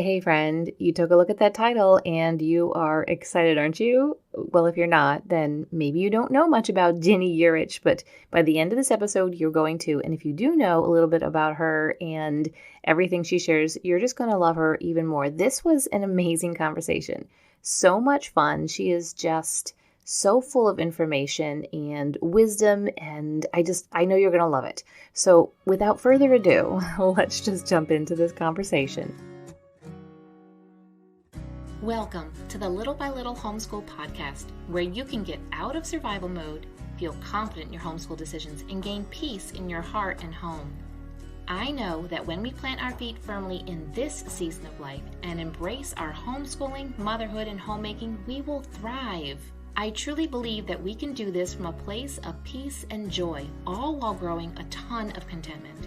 Hey, friend, you took a look at that title and you are excited, aren't you? Well, if you're not, then maybe you don't know much about Ginny Yurich, but by the end of this episode, you're going to. And if you do know a little bit about her and everything she shares, you're just going to love her even more. This was an amazing conversation. So much fun. She is just so full of information and wisdom, and I know you're going to love it. So without further ado, let's just jump into this conversation. Welcome to the Little by Little Homeschool podcast, where you can get out of survival mode, feel confident in your homeschool decisions, and gain peace in your heart and home. I know that when we plant our feet firmly in this season of life and embrace our homeschooling, motherhood, and homemaking, we will thrive. I truly believe that we can do this from a place of peace and joy, all while growing a ton of contentment.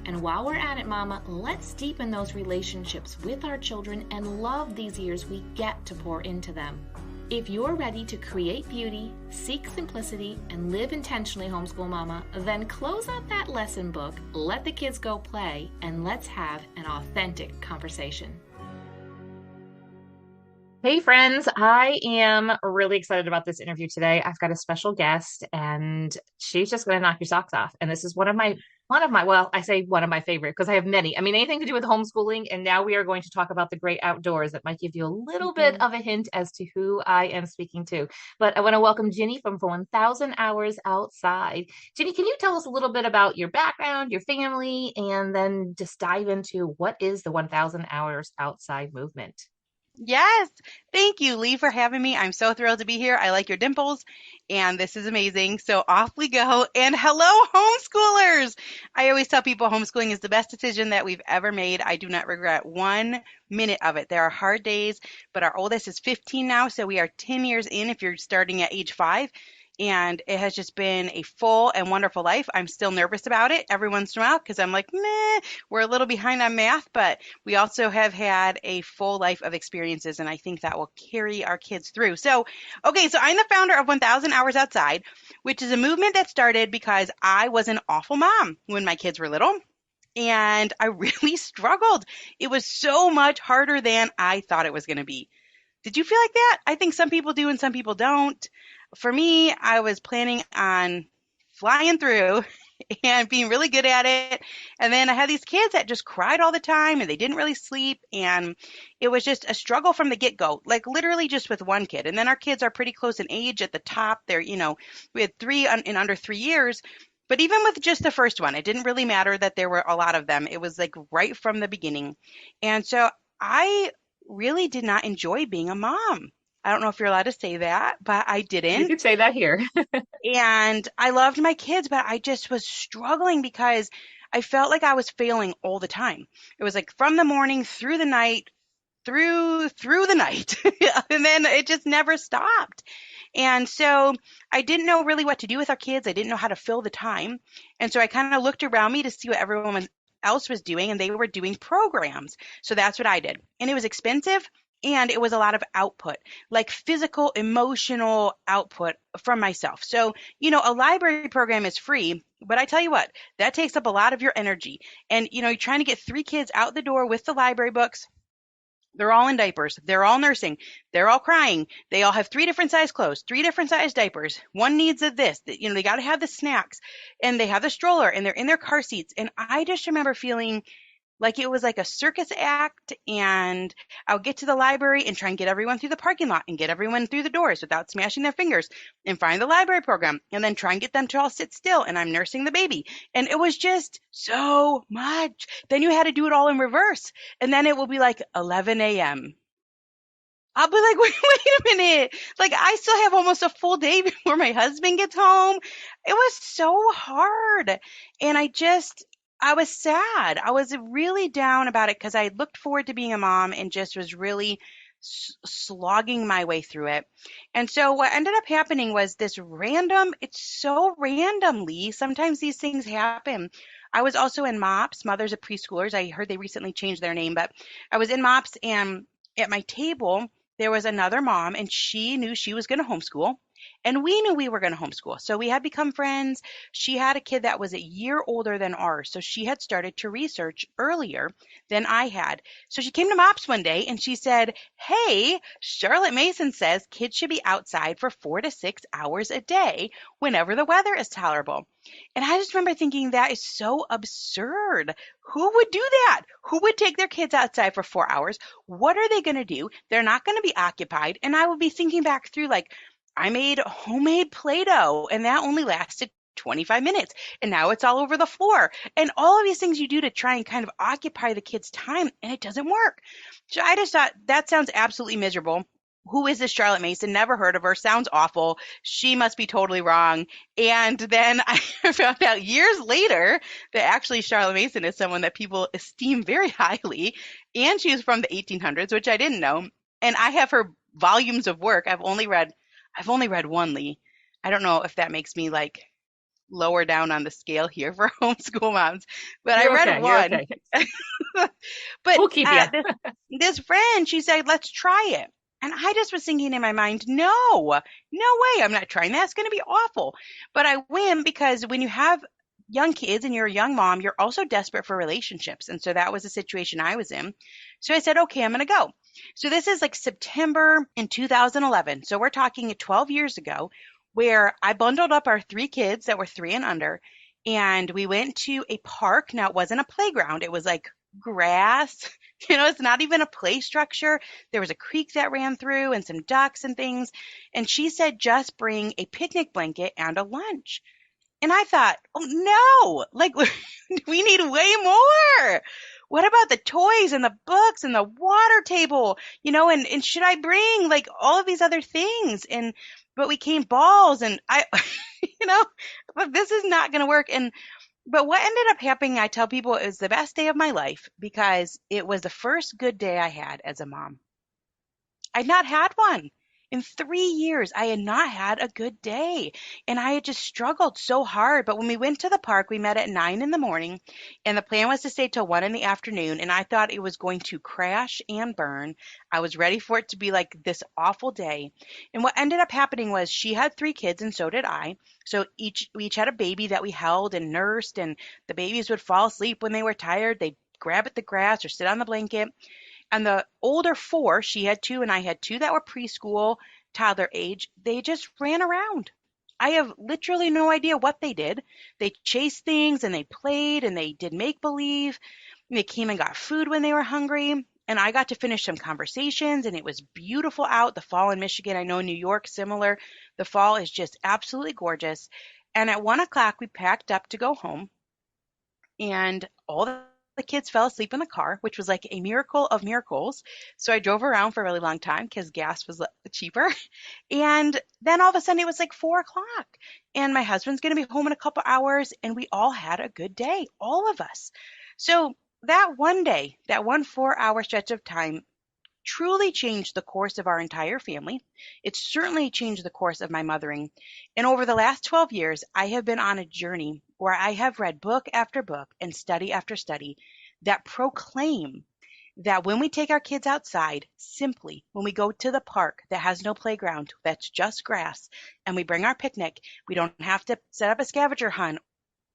And while we're at it, Mama, let's deepen those relationships with our children and love these years we get to pour into them. If you're ready to create beauty, seek simplicity, and live intentionally, homeschool mama, then close out that lesson book, let the kids go play, and let's have an authentic conversation. Hey friends, I am really excited about this interview today. I've got a special guest and she's just going to knock your socks off. And this is one of my favorite because I have many. I mean, anything to do with homeschooling. And now we are going to talk about the great outdoors that might give you a little bit of a hint as to who I am speaking to. But I want to welcome Ginny from 1000 Hours Outside. Ginny, can you tell us a little bit about your background, your family, and then just dive into what is the 1000 Hours Outside movement? Yes. Thank you, Leigh, for having me. I'm so thrilled to be here. I like your dimples, and this is amazing. So off we go. And hello, homeschoolers. I always tell people homeschooling is the best decision that we've ever made. I do not regret 1 minute of it. There are hard days, but our oldest is 15 now, so we are 10 years in if you're starting at age 5. And it has just been a full and wonderful life. I'm still nervous about it every once in a while because I'm like, meh, we're a little behind on math, but we also have had a full life of experiences, and I think that will carry our kids through. So I'm the founder of 1000 Hours Outside, which is a movement that started because I was an awful mom when my kids were little. And I really struggled. It was so much harder than I thought it was going to be. Did you feel like that? I think some people do and some people don't. For me, I was planning on flying through and being really good at it. And then I had these kids that just cried all the time and they didn't really sleep. And it was just a struggle from the get-go, like literally just with one kid. And then our kids are pretty close in age at the top. They're, we had 3 in under 3 years. But even with just the first one, it didn't really matter that there were a lot of them. It was like right from the beginning. And so I really did not enjoy being a mom. I don't know if you're allowed to say that, but I You didn't. could say that here. And I loved my kids, but I just was struggling because I felt like I was failing all the time. It was like from the morning through the night, through the night. And then it just never stopped. And so I didn't know really what to do with our kids. I didn't know how to fill the time. And so I kind of looked around me to see what everyone else was doing, and they were doing programs. So that's what I did. And it was expensive. And it was a lot of output, like physical, emotional output from myself. So, a library program is free, but I tell you what, that takes up a lot of your energy. And, you're trying to get 3 kids out the door with the library books. They're all in diapers. They're all nursing. They're all crying. They all have 3 different size clothes, 3 different size diapers. One needs this. They got to have the snacks, and they have the stroller, and they're in their car seats. And I just remember feeling like it was like a circus act, and I would get to the library and try and get everyone through the parking lot and get everyone through the doors without smashing their fingers and find the library program and then try and get them to all sit still, and I'm nursing the baby. And it was just so much. Then you had to do it all in reverse. And then it will be like 11 a.m. I'll be like, wait a minute. Like, I still have almost a full day before my husband gets home. It was so hard. And I was sad. I was really down about it because I looked forward to being a mom and just was really slogging my way through it. And so what ended up happening was it's so random, Leigh. Sometimes these things happen. I was also in MOPS, Mothers of Preschoolers. I heard they recently changed their name, but I was in MOPS, and at my table, there was another mom, and she knew she was going to homeschool. And we knew we were going to homeschool. So we had become friends. She had a kid that was a year older than ours. So she had started to research earlier than I had. So she came to MOPS one day and she said, "Hey, Charlotte Mason says kids should be outside for 4 to 6 hours a day whenever the weather is tolerable." And I just remember thinking that is so absurd. Who would do that? Who would take their kids outside for 4 hours? What are they going to do? They're not going to be occupied. And I would be thinking back through, like, I made homemade Play-Doh and that only lasted 25 minutes and now it's all over the floor. And all of these things you do to try and kind of occupy the kids' time, and it doesn't work. So I just thought that sounds absolutely miserable. Who is this Charlotte Mason? Never heard of her. Sounds awful. She must be totally wrong. And then I found out years later that actually Charlotte Mason is someone that people esteem very highly. And she was from the 1800s, which I didn't know. And I have her volumes of work. I've only read one, Leigh. I don't know if that makes me like lower down on the scale here for homeschool moms, but I You're read okay. You're one. okay. But We'll keep you. this friend, she said, "Let's try it." And I just was thinking in my mind, no way, I'm not trying that. It's going to be awful. But I win because when you have young kids and you're a young mom, you're also desperate for relationships. And so that was the situation I was in. So I said, okay, I'm going to go. So this is like September in 2011. So we're talking 12 years ago, where I bundled up our 3 kids that were 3 and under, and we went to a park. Now, it wasn't a playground. It was like grass. It's not even a play structure. There was a creek that ran through and some ducks and things. And she said, just bring a picnic blanket and a lunch. And I thought, oh no, like we need way more. What about the toys and the books and the water table, and should I bring like all of these other things? But we came balls and but this is not going to work. But what ended up happening, I tell people, is the best day of my life because it was the first good day I had as a mom. I'd not had one. In 3 years, I had not had a good day. And I had just struggled so hard. But when we went to the park, we met at 9 in the morning. And the plan was to stay till 1 in the afternoon. And I thought it was going to crash and burn. I was ready for it to be like this awful day. And what ended up happening was she had 3 kids and so did I. So we each had a baby that we held and nursed. And the babies would fall asleep when they were tired. They'd grab at the grass or sit on the blanket. And the older 4, she had 2 and I had 2 that were preschool, toddler age, they just ran around. I have literally no idea what they did. They chased things and they played and they did make believe. They came and got food when they were hungry. And I got to finish some conversations and it was beautiful out. The fall in Michigan, I know New York, similar. The fall is just absolutely gorgeous. And at 1 o'clock, we packed up to go home. And all the kids fell asleep in the car, which was like a miracle of miracles. So I drove around for a really long time because gas was cheaper. And then all of a sudden it was like 4 o'clock and my husband's going to be home in a couple hours and we all had a good day, all of us. So that one day, that 1 4-hour stretch of time truly changed the course of our entire family. It certainly changed the course of my mothering. And over the last 12 years, I have been on a journey where I have read book after book and study after study that proclaim that when we take our kids outside, simply when we go to the park that has no playground, that's just grass, and we bring our picnic, we don't have to set up a scavenger hunt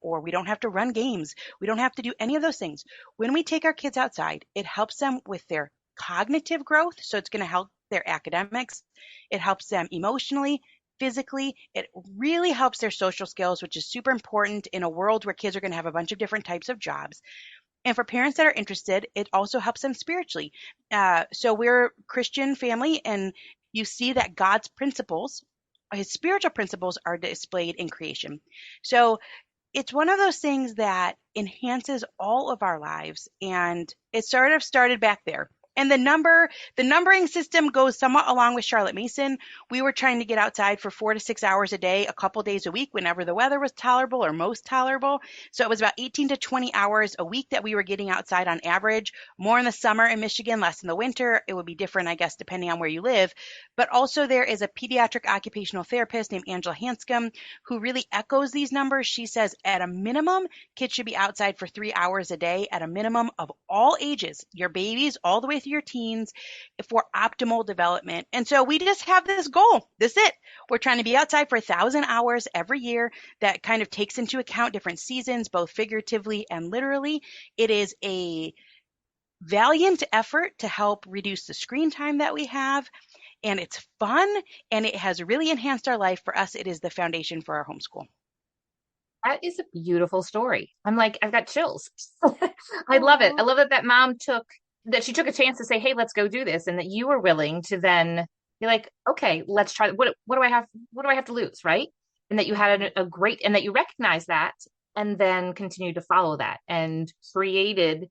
or we don't have to run games. We don't have to do any of those things. When we take our kids outside, it helps them with their cognitive growth. So it's going to help their academics. It helps them emotionally, physically. It really helps their social skills, which is super important in a world where kids are going to have a bunch of different types of jobs. And for parents that are interested, it also helps them spiritually. So we're a Christian family, and you see that God's principles, his spiritual principles, are displayed in creation. So it's one of those things that enhances all of our lives. And it sort of started back there. And the numbering system goes somewhat along with Charlotte Mason. We were trying to get outside for 4 to 6 hours a day, a couple days a week, whenever the weather was tolerable or most tolerable. So it was about 18 to 20 hours a week that we were getting outside on average, more in the summer in Michigan, less in the winter. It would be different, I guess, depending on where you live. But also there is a pediatric occupational therapist named Angela Hanscom who really echoes these numbers. She says at a minimum, kids should be outside for 3 hours a day at a minimum of all ages, your babies all the way through your teens for optimal development. And so we just have this goal. This is it. We're trying to be outside for 1,000 hours every year. That kind of takes into account different seasons, both figuratively and literally. It is a valiant effort to help reduce the screen time that we have. And it's fun, and it has really enhanced our life. For us, it is the foundation for our homeschool. That is a beautiful story. I'm like, I've got chills. I love it. Aw. I love that that she took a chance to say, hey, let's go do this. And that you were willing to then be like, okay, let's try. What do I have to lose? Right. And that you had a great, and that you recognized that and then continued to follow that and created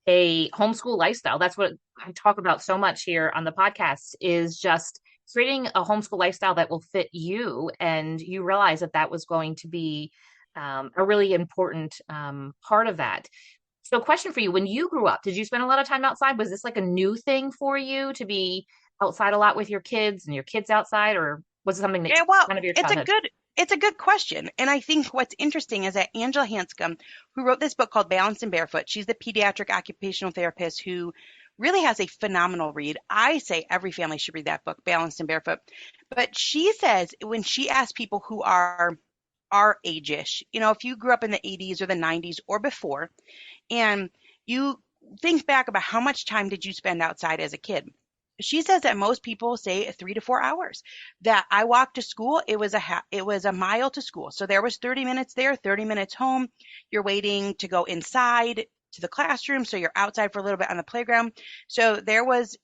a homeschool lifestyle. That's what I talk about so much here on the podcast, is just creating a homeschool lifestyle that will fit you. And you realize that that was going to be a really important part of that. So, question for you: when you grew up, did you spend a lot of time outside? Was this like a new thing for you to be outside a lot with your kids and your kids outside, or was it something that Yeah, well, kind of your it's a childhood? good it's a good question. And I think what's interesting is that Angela Hanscom, who wrote this book called Balanced and Barefoot, she's the pediatric occupational therapist who really has a phenomenal read. I say every family should read that book, Balanced and Barefoot. But she says when she asks people who are our age-ish, if you grew up in the 80s or the 90s or before, and you think back about how much time did you spend outside as a kid? She says that most people say 3 to 4 hours. That I walked to school, it was a mile to school. So there was 30 minutes there, 30 minutes home. You're waiting to go inside to the classroom, so you're outside for a little bit on the playground. So there was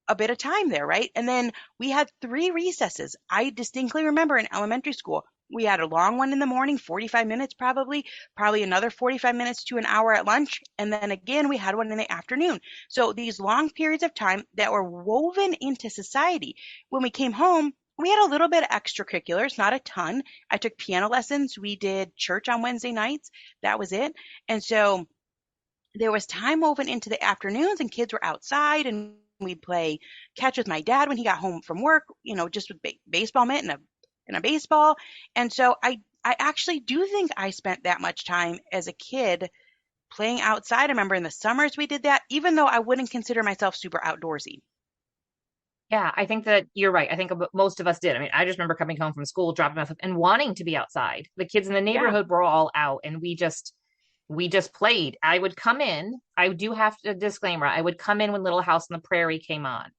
a bit of time there, right? And then we had 3 recesses. I distinctly remember in elementary school, we had a long one in the morning, 45 minutes probably another 45 minutes to an hour at lunch. And then again, we had one in the afternoon. So these long periods of time that were woven into society. When we came home, we had a little bit of extracurriculars, not a ton. I took piano lessons. We did church on Wednesday nights. That was it. And so there was time woven into the afternoons, and kids were outside, and we'd play catch with my dad when he got home from work, just with baseball mitt and a baseball. And so I actually do think I spent that much time as a kid playing outside. I remember in the summers we did that, even though I wouldn't consider myself super outdoorsy. Yeah, I think that you're right. I think most of us did. I mean, I just remember coming home from school, dropping off, and wanting to be outside. The kids in the Yeah. neighborhood were all out, and we just played. I would come in. I do have a disclaimer. I would come in when Little House on the Prairie came on.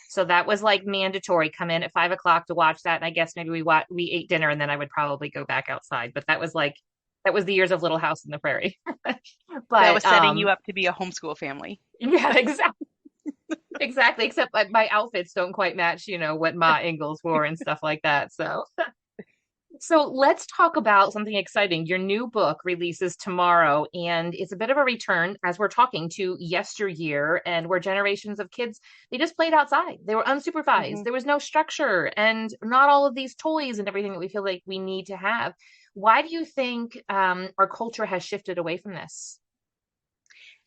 So that was like mandatory. Come in at 5 o'clock to watch that. And I guess maybe we ate dinner, and then I would probably go back outside. But that was the years of Little House on the Prairie. That was But setting you up to be a homeschool family. yeah, exactly. Exactly. Except my outfits don't quite match, what Ma Ingalls wore and stuff like that. So let's talk about something exciting. Your new book releases tomorrow, and it's a bit of a return as we're talking to yesteryear, and where generations of kids, they just played outside. They were unsupervised. Mhm. There was no structure and not all of these toys and everything that we feel like we need to have. Why do you think our culture has shifted away from this?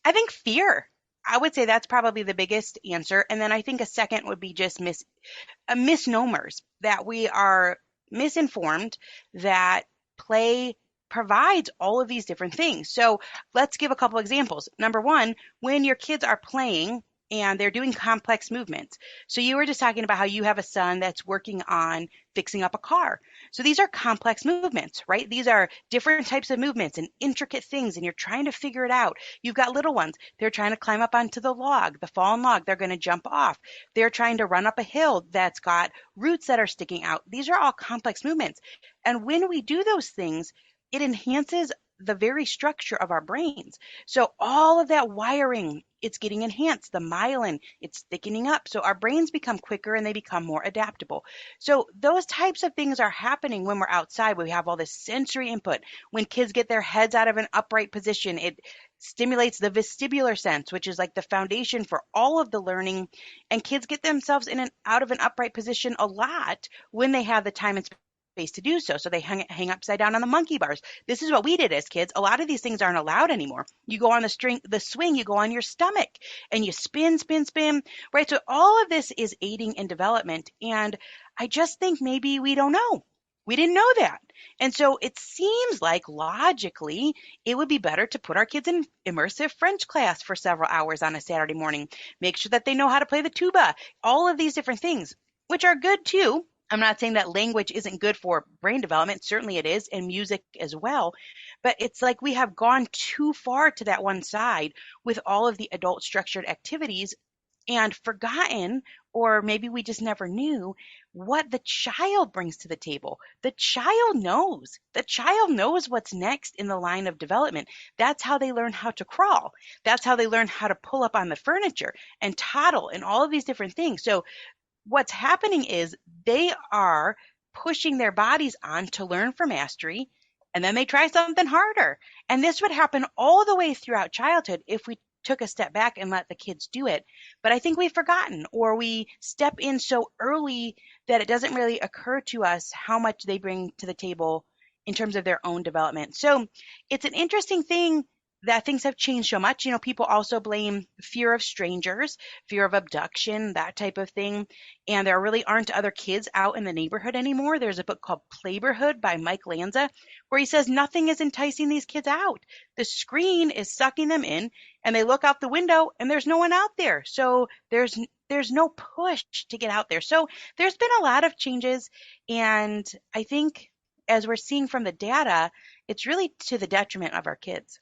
I think fear. I would say that's probably the biggest answer. And then I think a second would be just misnomers, that we are misinformed, that play provides all of these different things. So let's give a couple examples. Number one, when your kids are playing and they're doing complex movements. So you were just talking about how you have a son that's working on fixing up a car. So these are complex movements, right? These are different types of movements and intricate things, and you're trying to figure it out. You've got little ones. They're trying to climb up onto the fallen log. They're going to jump off. They're trying to run up a hill that's got roots that are sticking out. These are all complex movements. And when we do those things, it enhances the very structure of our brains. So all of that wiring, it's getting enhanced. The myelin, it's thickening up. So our brains become quicker and they become more adaptable. So those types of things are happening when we're outside. We have all this sensory input. When kids get their heads out of an upright position, it stimulates the vestibular sense, which is like the foundation for all of the learning. And kids get themselves in and out of an upright position a lot when they have the time and space to do so. So they hang upside down on the monkey bars. This is what we did as kids. A lot of these things aren't allowed anymore. You go on the swing, you go on your stomach and you spin, spin, spin, right? So all of this is aiding in development. And I just think maybe we don't know. We didn't know that. And so it seems like logically it would be better to put our kids in immersive French class for several hours on a Saturday morning, make sure that they know how to play the tuba, all of these different things, which are good too. I'm not saying that language isn't good for brain development. Certainly it is, and music as well. But it's like we have gone too far to that one side with all of the adult structured activities and forgotten, or maybe we just never knew what the child brings to the table. The child knows. The child knows what's next in the line of development. That's how they learn how to crawl. That's how they learn how to pull up on the furniture and toddle and all of these different things. So what's happening is they are pushing their bodies on to learn for mastery, and then they try something harder. And this would happen all the way throughout childhood if we took a step back and let the kids do it. But I think we've forgotten, or we step in so early that it doesn't really occur to us how much they bring to the table in terms of their own development. So it's an interesting thing that things have changed so much. People also blame fear of strangers, fear of abduction, that type of thing. And there really aren't other kids out in the neighborhood anymore. There's a book called Playborhood by Mike Lanza, where he says nothing is enticing these kids out. The screen is sucking them in, and they look out the window and there's no one out there. So there's no push to get out there. So there's been a lot of changes, and I think as we're seeing from the data, it's really to the detriment of our kids.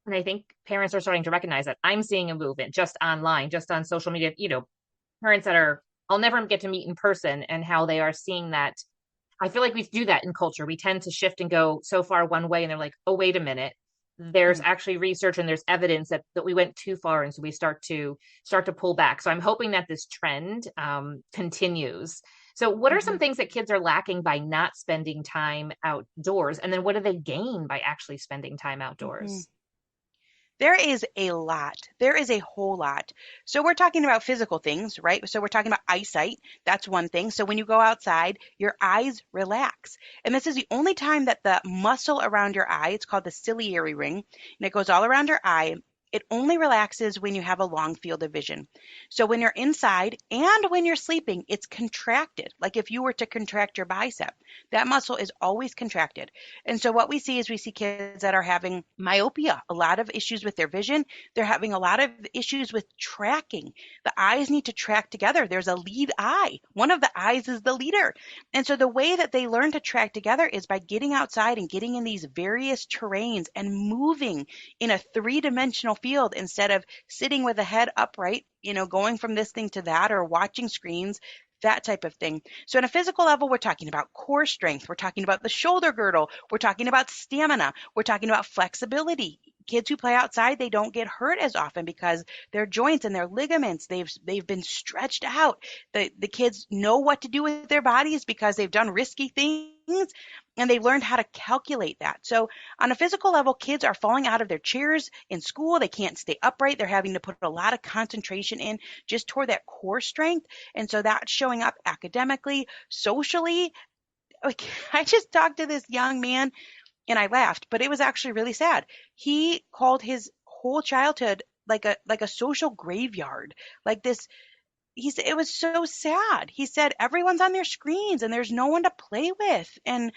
And I think parents are starting to recognize that. I'm seeing a movement just online, just on social media, parents that I'll never get to meet in person, and how they are seeing that. I feel like we do that in culture. We tend to shift and go so far one way, and they're like, oh, wait a minute. There's actually research and there's evidence that we went too far. And so we start to pull back. So I'm hoping that this trend continues. So what are some things that kids are lacking by not spending time outdoors? And then what do they gain by actually spending time outdoors? There is a lot. There is a whole lot. So we're talking about physical things, right? So we're talking about eyesight. That's one thing. So when you go outside, your eyes relax. And this is the only time that the muscle around your eye, it's called the ciliary ring, and it goes all around your eye. It only relaxes when you have a long field of vision. So when you're inside and when you're sleeping, it's contracted. Like if you were to contract your bicep, that muscle is always contracted. And so what we see is we see kids that are having myopia, a lot of issues with their vision. They're having a lot of issues with tracking. The eyes need to track together. There's a lead eye. One of the eyes is the leader. And so the way that they learn to track together is by getting outside and getting in these various terrains and moving in a three-dimensional field instead of sitting with the head upright, going from this thing to that, or watching screens, that type of thing. So on a physical level, we're talking about core strength. We're talking about the shoulder girdle. We're talking about stamina. We're talking about flexibility. Kids who play outside, they don't get hurt as often because their joints and their ligaments, they've been stretched out. The kids know what to do with their bodies because they've done risky things, and they've learned how to calculate that. So on a physical level, kids are falling out of their chairs in school. They can't stay upright. They're having to put a lot of concentration in just toward that core strength. And so that's showing up academically, socially. Like, I just talked to this young man and I laughed, but it was actually really sad. He called his whole childhood like a social graveyard. Like this, he said it was so sad. He said everyone's on their screens and there's no one to play with. And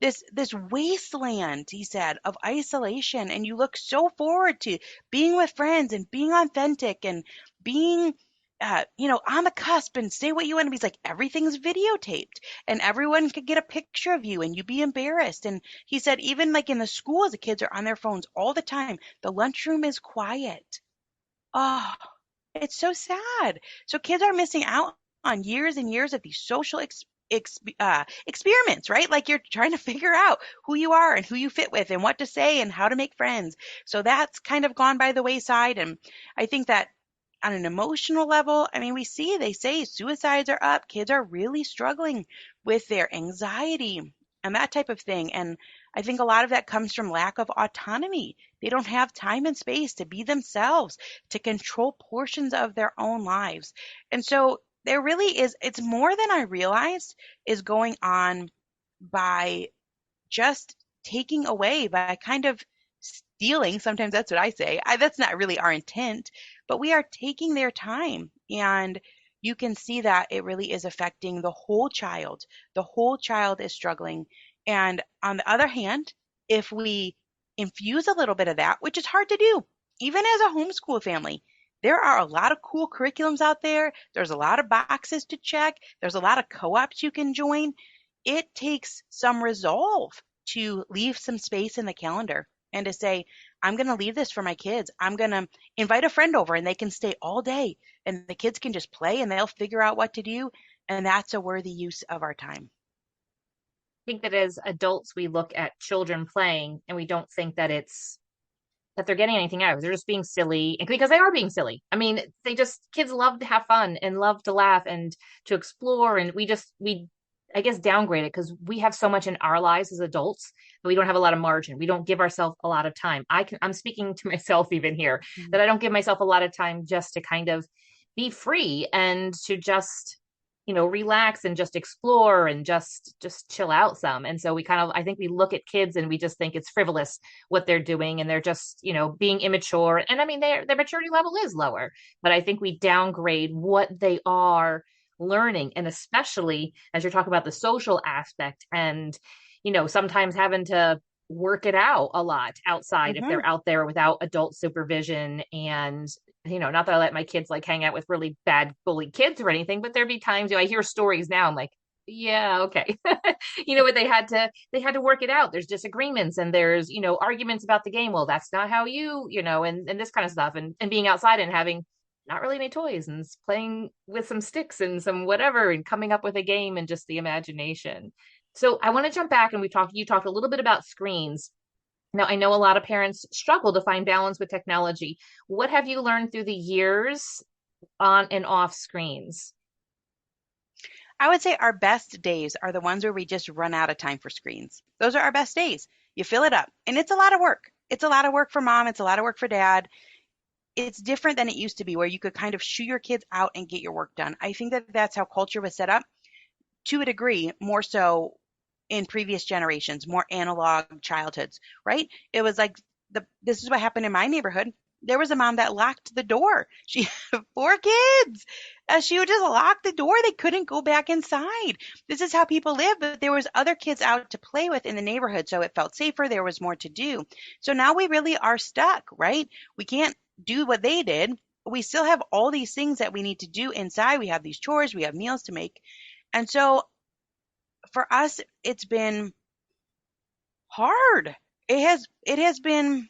this wasteland, he said, of isolation. And you look so forward to being with friends and being authentic and being on the cusp and say what you want to be. It's like everything's videotaped and everyone could get a picture of you and you be embarrassed. And he said, even like in the schools, the kids are on their phones all the time. The lunchroom is quiet. Oh, it's so sad. So kids are missing out on years and years of these social experiments, right? Like you're trying to figure out who you are and who you fit with and what to say and how to make friends. So that's kind of gone by the wayside. And I think that on an emotional level, I mean, they say suicides are up. Kids are really struggling with their anxiety and that type of thing. And I think a lot of that comes from lack of autonomy. They don't have time and space to be themselves, to control portions of their own lives. And so there really is, it's more than I realized is going on by just taking away, by kind of stealing. Sometimes that's what I say. That's not really our intent, but we are taking their time. And you can see that it really is affecting the whole child. The whole child is struggling. And on the other hand, if we infuse a little bit of that, which is hard to do, even as a homeschool family, there are a lot of cool curriculums out there. There's a lot of boxes to check. There's a lot of co-ops you can join. It takes some resolve to leave some space in the calendar and to say, I'm going to leave this for my kids. I'm going to invite a friend over and they can stay all day and the kids can just play and they'll figure out what to do. And that's a worthy use of our time. I think that as adults, we look at children playing and we don't think that they're getting anything out of it. They're just being silly, and because they are being silly. I mean, kids love to have fun and love to laugh and to explore. And I guess, downgrade it because we have so much in our lives as adults, but we don't have a lot of margin. We don't give ourselves a lot of time. I'm speaking to myself even here, that I don't give myself a lot of time just to kind of be free and to just, relax and just explore and just chill out some. And so I think we look at kids and we just think it's frivolous what they're doing, and they're just, being immature. And I mean, their maturity level is lower, but I think we downgrade what they are learning. And especially as you're talking about the social aspect and, sometimes having to work it out a lot outside if they're out there without adult supervision. And not that I let my kids like hang out with really bad bully kids or anything, but there'd be times, I hear stories now, I'm like, yeah, okay. But they had to work it out. There's disagreements and there's, arguments about the game. Well, that's not how and this kind of stuff, and being outside and having not really any toys and playing with some sticks and some whatever and coming up with a game and just the imagination. So I want to jump back, and you talked a little bit about screens. Now, I know a lot of parents struggle to find balance with technology. What have you learned through the years on and off screens? I would say our best days are the ones where we just run out of time for screens. Those are our best days. You fill it up, and it's a lot of work. It's a lot of work for mom. It's a lot of work for dad. It's different than it used to be, where you could kind of shoo your kids out and get your work done. I think that that's how culture was set up to a degree, more so in previous generations, more analog childhoods, right? It was like this is what happened in my neighborhood. There was a mom that locked the door. She had 4 kids. She would just lock the door. They couldn't go back inside. This is how people live, but there was other kids out to play with in the neighborhood, so it felt safer. There was more to do. So now we really are stuck, right? We can't do what they did. We still have all these things that we need to do inside. We have these chores, we have meals to make. And so for us, it's been hard. It has been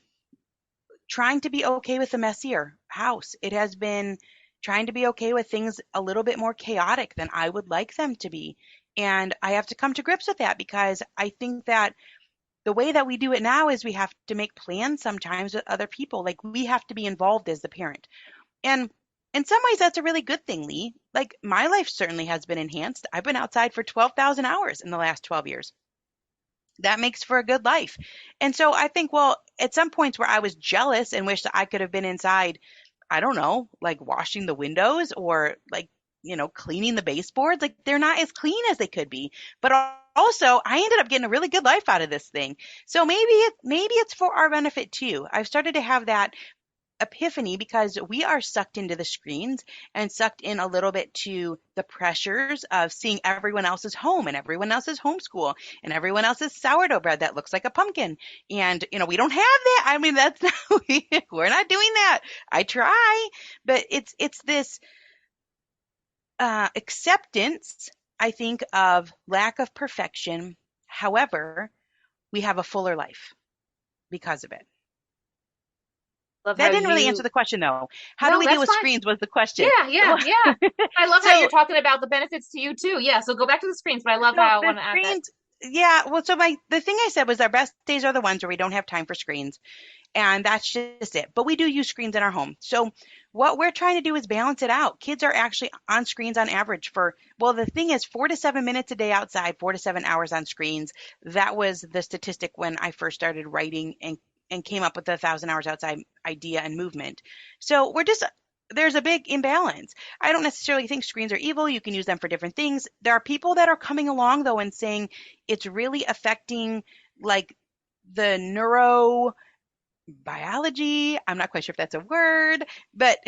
trying to be okay with a messier house. It has been trying to be okay with things a little bit more chaotic than I would like them to be. And I have to come to grips with that, because I think that the way that we do it now is we have to make plans sometimes with other people. Like, we have to be involved as the parent. And in some ways, that's a really good thing, Leigh. Like, my life certainly has been enhanced. I've been outside for 12,000 hours in the last 12 years. That makes for a good life. And so I think, well, at some points where I was jealous and wished that I could have been inside, I don't know, like washing the windows or like, cleaning the baseboards, like they're not as clean as they could be. But also, I ended up getting a really good life out of this thing. So maybe it's for our benefit too. I've started to have that epiphany because we are sucked into the screens and sucked in a little bit to the pressures of seeing everyone else's home and everyone else's homeschool and everyone else's sourdough bread that looks like a pumpkin. And, we don't have that. I mean, that's not, we're not doing that. I try, but it's this acceptance, I think, of lack of perfection. However, we have a fuller life because of it. That didn't really answer the question, though. How do we deal with screens was the question. Yeah. I love how you're talking about the benefits to you, too. Yeah, so go back to the screens, but I love how I want to add that. Yeah, well, so the thing I said was our best days are the ones where we don't have time for screens. And that's just it. But we do use screens in our home. So what we're trying to do is balance it out. Kids are actually on screens on average the thing is 4 to 7 minutes a day outside, 4 to 7 hours on screens. That was the statistic when I first started writing and came up with the 1,000 hours outside idea and movement. So there's a big imbalance. I don't necessarily think screens are evil. You can use them for different things. There are people that are coming along, though, and saying it's really affecting like the biology. I'm not quite sure if that's a word, but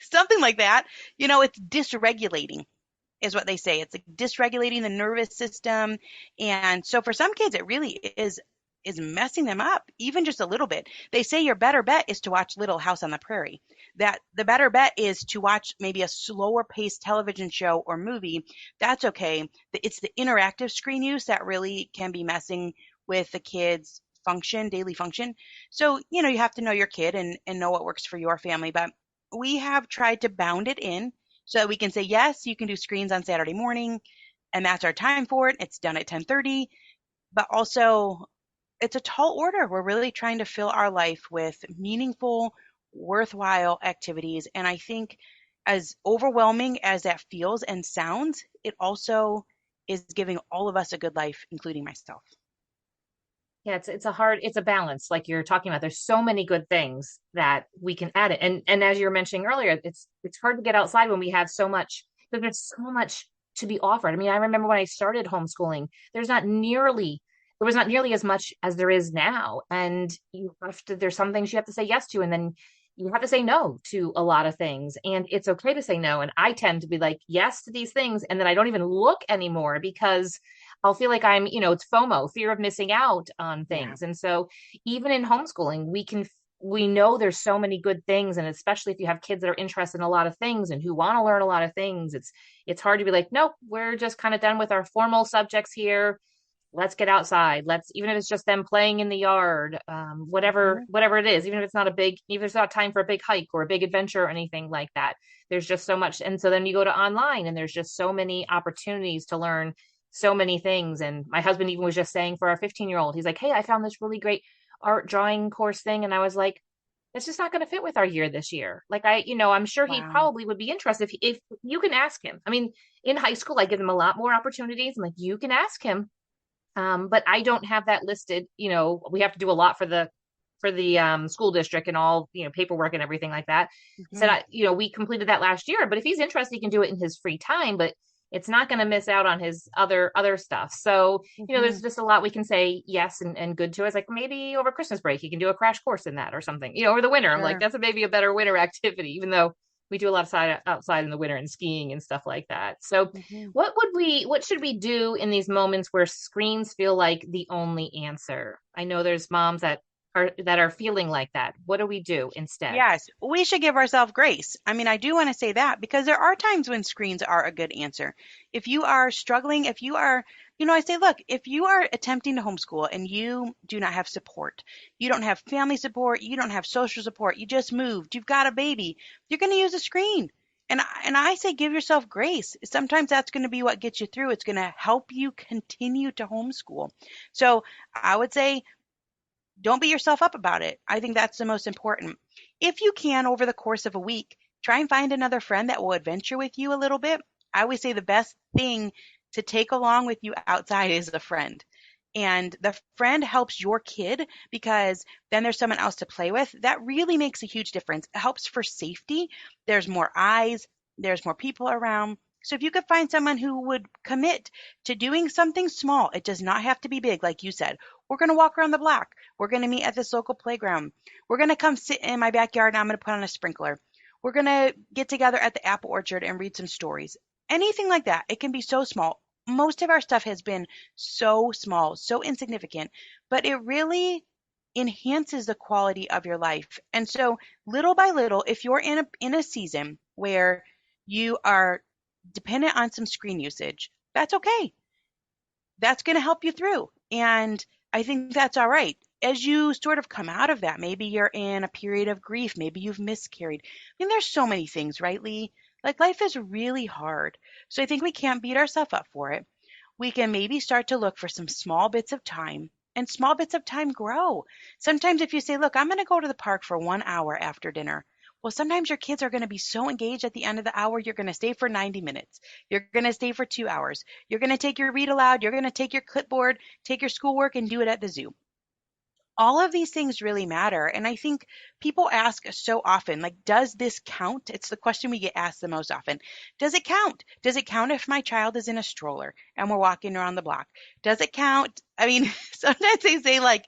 something like that. It's dysregulating is what they say. It's like dysregulating the nervous system. And so for some kids, it really is messing them up, even just a little bit. They say your better bet is to watch Little House on the Prairie. That the better bet is to watch maybe a slower paced television show or movie. That's okay. It's the interactive screen use that really can be messing with the kids' daily function. So, you have to know your kid and know what works for your family. But we have tried to bound it in so that we can say, yes, you can do screens on Saturday morning, and that's our time for it. It's done at 10:30, but also it's a tall order. We're really trying to fill our life with meaningful, worthwhile activities. And I think as overwhelming as that feels and sounds, it also is giving all of us a good life, including myself. Yeah, it's a balance, like you're talking about. There's so many good things that we can add it. And as you were mentioning earlier, it's hard to get outside when we have so much, because there's so much to be offered. I mean, I remember when I started homeschooling, there was not nearly as much as there is now. And there's some things you have to say yes to, and then you have to say no to a lot of things. And it's okay to say no. And I tend to be like yes to these things, and then I don't even look anymore because I'll feel like it's FOMO, fear of missing out on Yeah. things. And so even in homeschooling, we know there's so many good things. And especially if you have kids that are interested in a lot of things and who want to learn a lot of things, it's hard to be like, nope, we're just kind of done with our formal subjects here. Let's get outside. Even if it's just them playing in the yard, Mhm. whatever it is, even if it's not time for a big hike or a big adventure or anything like that. There's just so much. And so then you go to online and there's just so many opportunities to learn so many things. And my husband even was just saying for our 15-year-old, he's like, hey, I found this really great art drawing course thing. And I was like, it's just not going to fit with our year this year. Like I'm sure he Wow. probably would be interested if you can ask him. I mean, in high school, I give him a lot more opportunities. I'm like, you can ask him, but I don't have that listed. We have to do a lot for the school district and all, paperwork and everything like that. So Mhm. that, we completed that last year, but if he's interested, he can do it in his free time, but it's not going to miss out on his other stuff. So, there's Mhm. just a lot we can say yes and good to. It's like maybe over Christmas break, you can do a crash course in that or something, or the winter. I'm like, Sure. that's maybe a better winter activity, even though we do a lot of outside in the winter and skiing and stuff like that. So Mhm. what should we do in these moments where screens feel like the only answer? I know there's moms that are feeling like that. What do we do instead? Yes, we should give ourselves grace. I mean, I do want to say that because there are times when screens are a good answer. If you are struggling, if you are, I say, look, if you are attempting to homeschool and you do not have support, you don't have family support, you don't have social support, you just moved, you've got a baby, you're going to use a screen. And I say give yourself grace. Sometimes that's going to be what gets you through. It's going to help you continue to homeschool. So I would say don't beat yourself up about it. I think that's the most important. If you can, over the course of a week, try and find another friend that will adventure with you a little bit. I always say the best thing to take along with you outside is a friend. And the friend helps your kid because then there's someone else to play with. That really makes a huge difference. It helps for safety. There's more eyes, there's more people around. So if you could find someone who would commit to doing something small, it does not have to be big, like you said. We're going to walk around the block. We're going to meet at this local playground. We're going to come sit in my backyard and I'm going to put on a sprinkler. We're going to get together at the apple orchard and read some stories. Anything like that. It can be so small. Most of our stuff has been so small, so insignificant, but it really enhances the quality of your life. And so, little by little, if you're in a season where you are dependent on some screen usage, that's okay. That's going to help you through. And I think that's all right. As you sort of come out of that, maybe you're in a period of grief, maybe you've miscarried. I mean, there's so many things, right, Leigh? Like life is really hard. So I think we can't beat ourselves up for it. We can maybe start to look for some small bits of time, and small bits of time grow. Sometimes if you say, look, I'm going to go to the park for 1 hour after dinner. Well, sometimes your kids are going to be so engaged at the end of the hour, you're going to stay for 90 minutes. You're going to stay for 2 hours. You're going to take your read aloud. You're going to take your clipboard, take your schoolwork, and do it at the zoo. All of these things really matter. And I think people ask so often, like, does this count? It's the question we get asked the most often. Does it count? Does it count if my child is in a stroller and we're walking around the block? Does it count? I mean, sometimes they say, like,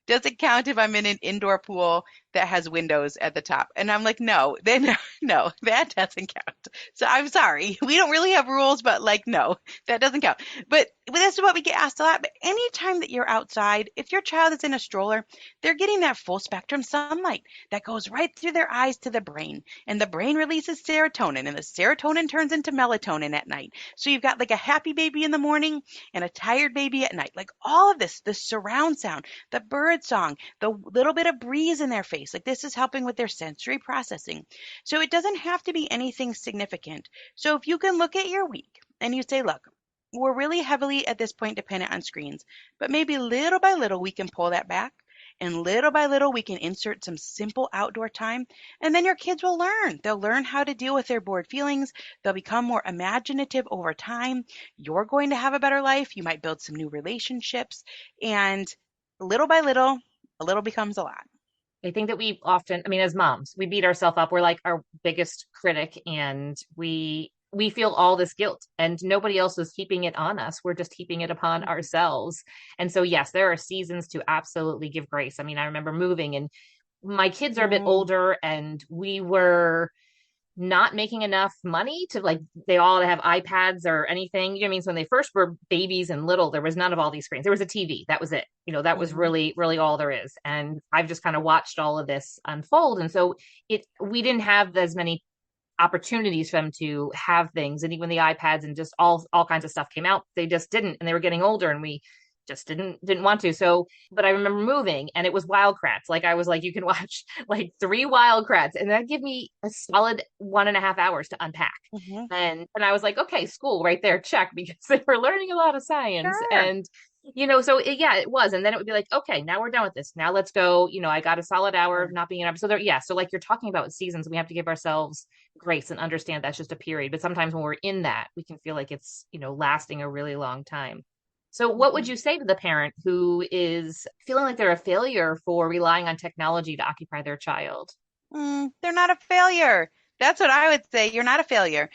Does it count if I'm in an indoor pool that has windows at the top? And I'm like, no, then no, that doesn't count. So I'm sorry. We don't really have rules, but like, no, that doesn't count. But this is what we get asked a lot. But anytime that you're outside, if your child is in a stroller, they're getting that full spectrum sunlight that goes right through their eyes to the brain. And the brain releases serotonin, and the serotonin turns into melatonin at night. So you've got like a happy baby in the morning and a tired baby at night. Like all of this, the surround sound, the bird song, the little bit of breeze in their face, like this is helping with their sensory processing. So it doesn't have to be anything significant. So if you can look at your week and you say, look, we're really heavily at this point dependent on screens, but maybe little by little we can pull that back. And little by little, we can insert some simple outdoor time. And then your kids will learn. They'll learn how to deal with their bored feelings. They'll become more imaginative over time. You're going to have a better life. You might build some new relationships. And little by little, a little becomes a lot. I think that we often, I mean, as moms, we beat ourselves up. We're like our biggest critic, and we feel all this guilt, and nobody else is heaping it on us. We're just heaping it upon ourselves. And so, yes, there are seasons to absolutely give grace. I mean, I remember moving, and my kids are a bit older, and we were not making enough money to like they all have iPads or anything. You know what I mean? So when they first were babies and little, there was none of all these screens. There was a TV. That was it. You know, that was really, really all there is. And I've just kind of watched all of this unfold. And so we didn't have as many opportunities for them to have things. And even the iPads and just all kinds of stuff came out, they just didn't. And they were getting older, and we just didn't want to. So, but I remember moving, and it was Wildcrats. Like I was like, you can watch like 3 Wildcrats, and that give me a solid 1.5 hours to unpack. And I was like, okay, school right there, check, because they were learning a lot of science. Sure. And so yeah, it was. And then it would be like, okay, now we're done with this. Now let's go. I got a solid hour of not being enough. So there, yeah. So like you're talking about seasons, we have to give ourselves grace and understand that's just a period. But sometimes when we're in that, we can feel like it's, lasting a really long time. So what would you say to the parent who is feeling like they're a failure for relying on technology to occupy their child? They're not a failure. That's what I would say. You're not a failure.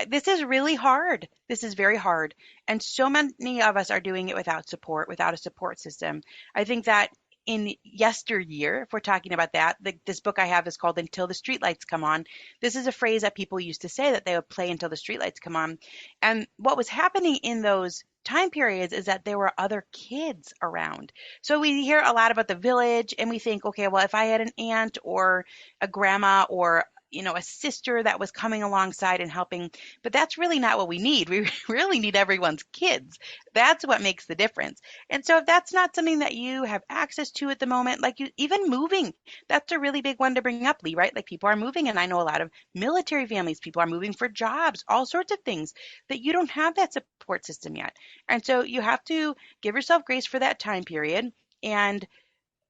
This is really hard. This is very hard. And so many of us are doing it without support, without a support system. I think that in yesteryear, if we're talking about that, this book I have is called Until the Streetlights Come On. This is a phrase that people used to say that they would play until the streetlights come on. And what was happening in those time periods is that there were other kids around. So we hear a lot about the village and we think, okay, well, if I had an aunt or a grandma or a sister that was coming alongside and helping, but that's really not what we need. We really need everyone's kids. That's what makes the difference. And so if that's not something that you have access to at the moment, like even moving, that's a really big one to bring up, Leigh, right? Like people are moving, and I know a lot of military families, people are moving for jobs, all sorts of things that you don't have that support system yet. And so you have to give yourself grace for that time period. And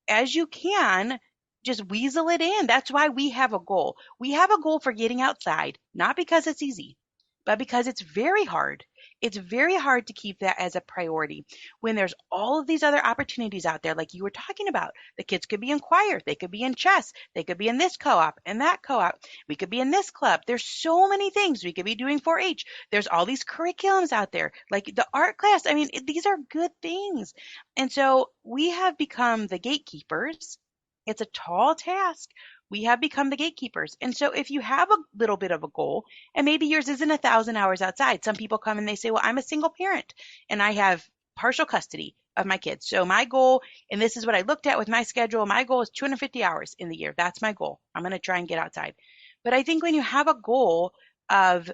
as you can, just weasel it in. That's why we have a goal. We have a goal for getting outside, not because it's easy, but because it's very hard. It's very hard to keep that as a priority when there's all of these other opportunities out there, like you were talking about. The kids could be in choir, they could be in chess, they could be in this co-op and that co-op. We could be in this club. There's so many things we could be doing 4-H. There's all these curriculums out there, like the art class. I mean, these are good things. And so we have become the gatekeepers. It's a tall task. We have become the gatekeepers. And so if you have a little bit of a goal, and maybe yours isn't 1,000 hours outside, some people come and they say, well, I'm a single parent and I have partial custody of my kids. So my goal, and this is what I looked at with my schedule, my goal is 250 hours in the year. That's my goal. I'm going to try and get outside. But I think when you have a goal of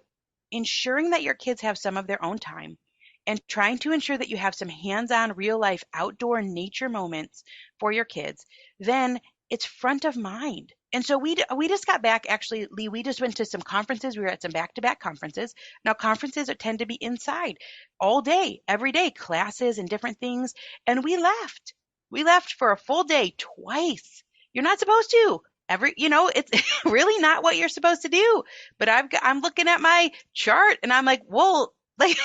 ensuring that your kids have some of their own time, and trying to ensure that you have some hands-on, real-life, outdoor nature moments for your kids, then it's front of mind. And so we just got back, actually, Leigh, we just went to some conferences. We were at some back-to-back conferences. Now, conferences tend to be inside all day, every day, classes and different things. And we left. We left for a full day twice. You're not supposed to. It's really not what you're supposed to do. But I'm looking at my chart and I'm like, well, like,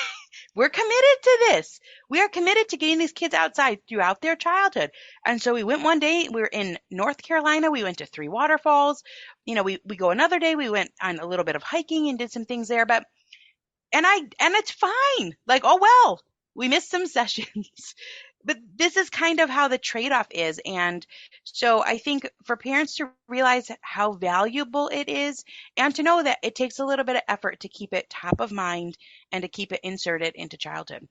we're committed to this. We are committed to getting these kids outside throughout their childhood. And so we went one day, we were in North Carolina. We went to 3 waterfalls. We go another day. We went on a little bit of hiking and did some things there, and it's fine. Like, oh, well, we missed some sessions, but this is kind of how the trade-off is. And so I think for parents to realize how valuable it is and to know that it takes a little bit of effort to keep it top of mind and to keep it inserted into childhood.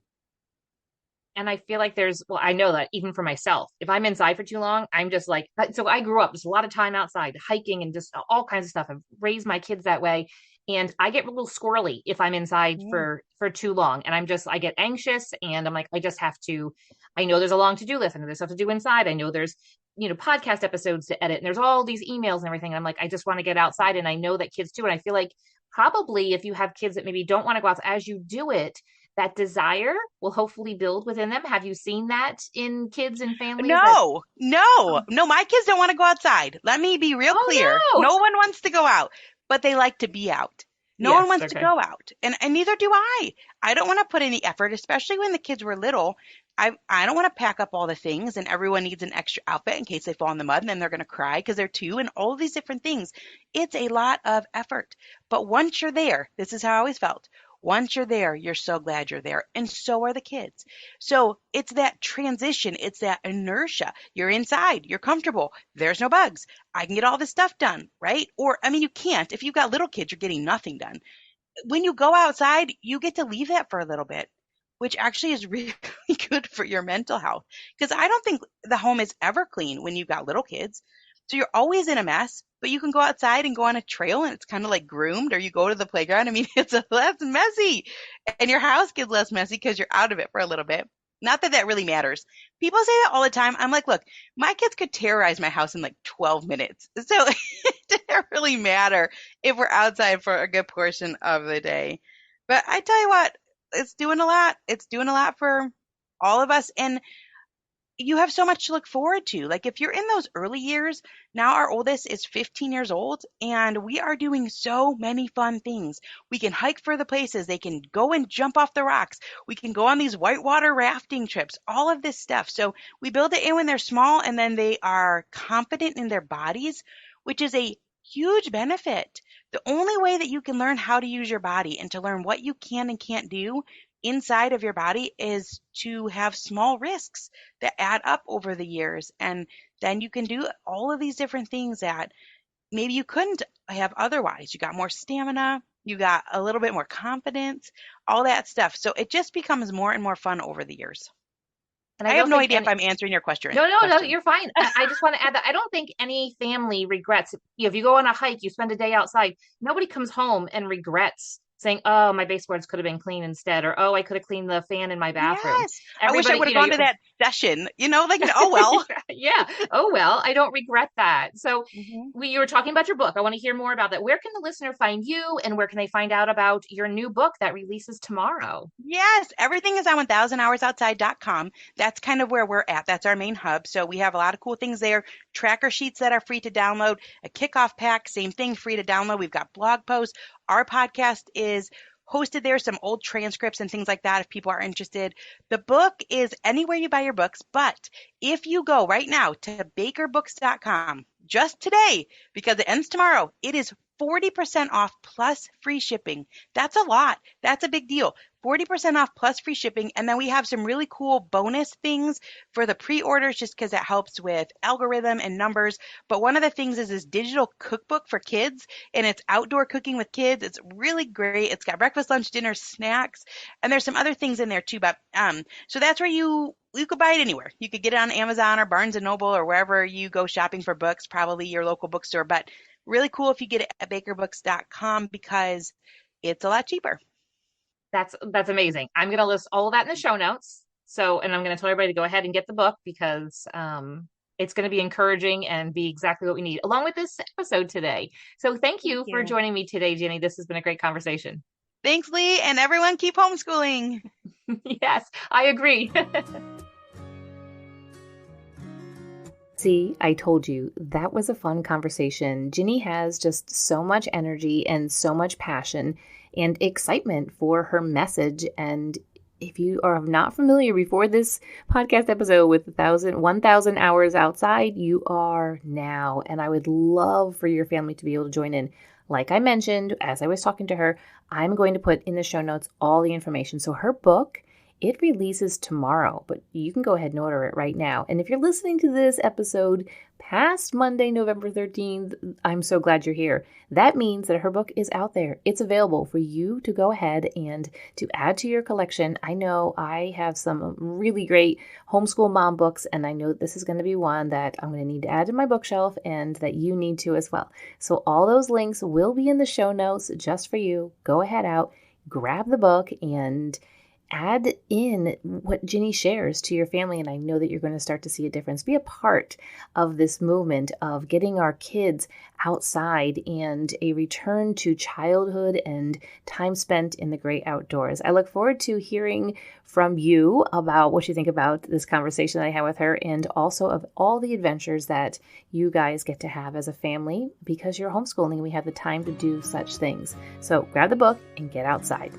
And I feel like well, I know that even for myself, if I'm inside for too long, I'm just like, so I grew up just a lot of time outside hiking and just all kinds of stuff. I've raised my kids that way. And I get a little squirrely if I'm inside Mm. for too long. And I get anxious and I'm like, I know there's a long to-do list. I know there's stuff to do inside. I know there's, podcast episodes to edit and there's all these emails and everything. And I'm like, I just want to get outside. And I know that kids too. And I feel like probably if you have kids that maybe don't want to go out as you do it, that desire will hopefully build within them. Have you seen that in kids and families that, No, no, no, my kids don't want to go outside. Let me be real oh clear. no. No one wants to go out, but they like to be out. No one Yes, wants to okay. go out, and neither do I. I don't want to put any effort, especially when the kids were little. I don't want to pack up all the things, and everyone needs an extra outfit in case they fall in the mud and then they're going to cry because they're two, and all of these different things. It's a lot of effort. But once you're there, this is how I always felt. Once you're there, you're so glad you're there, and so are the kids. So it's that transition, it's that inertia. You're inside, you're comfortable, there's no bugs. I can get all this stuff done, right? Or, I mean, you can't. If you've got little kids, you're getting nothing done. When you go outside, you get to leave that for a little bit, which actually is really good for your mental health. Because I don't think the home is ever clean when you've got little kids. So you're always in a mess, but you can go outside and go on a trail and it's kind of like groomed, or you go to the playground. I mean, it's less messy and your house gets less messy because you're out of it for a little bit. Not that that really matters. People say that all the time. I'm like, look, my kids could terrorize my house in like 12 minutes. So it doesn't really matter if we're outside for a good portion of the day. But I tell you what, it's doing a lot. It's doing a lot for all of us. And you have so much to look forward to. Like if you're in those early years, now our oldest is 15 years old and we are doing so many fun things. We can hike further places. They can go and jump off the rocks. We can go on these whitewater rafting trips, all of this stuff. So we build it in when they're small and then they are confident in their bodies, which is a huge benefit. The only way that you can learn how to use your body and to learn what you can and can't do inside of your body is to have small risks that add up over the years. And then you can do all of these different things that maybe you couldn't have otherwise. You got more stamina, you got a little bit more confidence, all that stuff. So it just becomes more and more fun over the years. And I I have don't no think idea if any, I'm answering your question. no, you're fine. I just want to add that I don't think any family regrets. If you go on a hike, you spend a day outside, nobody comes home and regrets saying, "Oh, my baseboards could have been clean instead," or "Oh, I could have cleaned the fan in my bathroom." Yes. I wish I Everybody, would have gone to that session, like, oh well. yeah. Oh, well, I don't regret that. So Mhm. you were talking about your book. I want to hear more about that. Where can the listener find you and where can they find out about your new book that releases tomorrow? Yes, everything is on 1000hoursoutside.com. That's kind of where we're at. That's our main hub. So we have a lot of cool things there. Tracker sheets that are free to download, a kickoff pack, same thing, free to download. We've got blog posts. Our podcast is hosted there, some old transcripts and things like that if people are interested. The book is anywhere you buy your books, but if you go right now to bakerbooks.com, just today, because it ends tomorrow, it is 40% off plus free shipping. That's a lot. That's a big deal. 40% off plus free shipping. And then we have some really cool bonus things for the pre-orders just because it helps with algorithm and numbers. But one of the things is this digital cookbook for kids, and it's outdoor cooking with kids. It's really great. It's got breakfast, lunch, dinner, snacks, and there's some other things in there too. But so that's where you could buy it anywhere. You could get it on Amazon or Barnes and Noble or wherever you go shopping for books, probably your local bookstore. But really cool if you get it at bakerbooks.com because it's a lot cheaper. That's amazing. I'm going to list all of that in the show notes. So, and I'm going to tell everybody to go ahead and get the book because it's going to be encouraging and be exactly what we need, along with this episode today. So, thank Thank you for you. joining me today, Ginny. This has been a great conversation. Thanks, Leigh, and everyone keep homeschooling. Yes, I agree. See, I told you that was a fun conversation. Ginny has just so much energy and so much passion and excitement for her message. And if you are not familiar before this podcast episode with 1,000 hours outside, you are now. And I would love for your family to be able to join in. Like I mentioned, as I was talking to her, I'm going to put in the show notes all the information. So her book It releases tomorrow, but you can go ahead and order it right now. And if you're listening to this episode past Monday, November 13th, I'm so glad you're here. That means that her book is out there. It's available for you to go ahead and to add to your collection. I know I have some really great homeschool mom books, and I know this is going to be one that I'm going to need to add to my bookshelf and that you need to as well. So all those links will be in the show notes just for you. Go ahead out, grab the book, and add in what Ginny shares to your family, and I know that you're going to start to see a difference. Be a part of this movement of getting our kids outside and a return to childhood and time spent in the great outdoors. I look forward to hearing from you about what you think about this conversation that I had with her, and also of all the adventures that you guys get to have as a family because you're homeschooling. We have the time to do such things. So grab the book and get outside.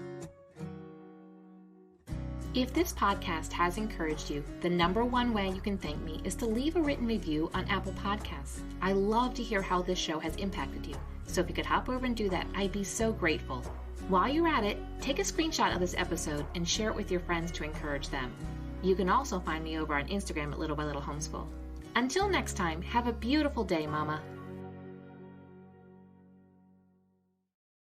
If this podcast has encouraged you, the number one way you can thank me is to leave a written review on Apple Podcasts. I love to hear how this show has impacted you. So if you could hop over and do that, I'd be so grateful. While you're at it, take a screenshot of this episode and share it with your friends to encourage them. You can also find me over on Instagram at Little by Little Homeschool. Until next time, have a beautiful day, Mama.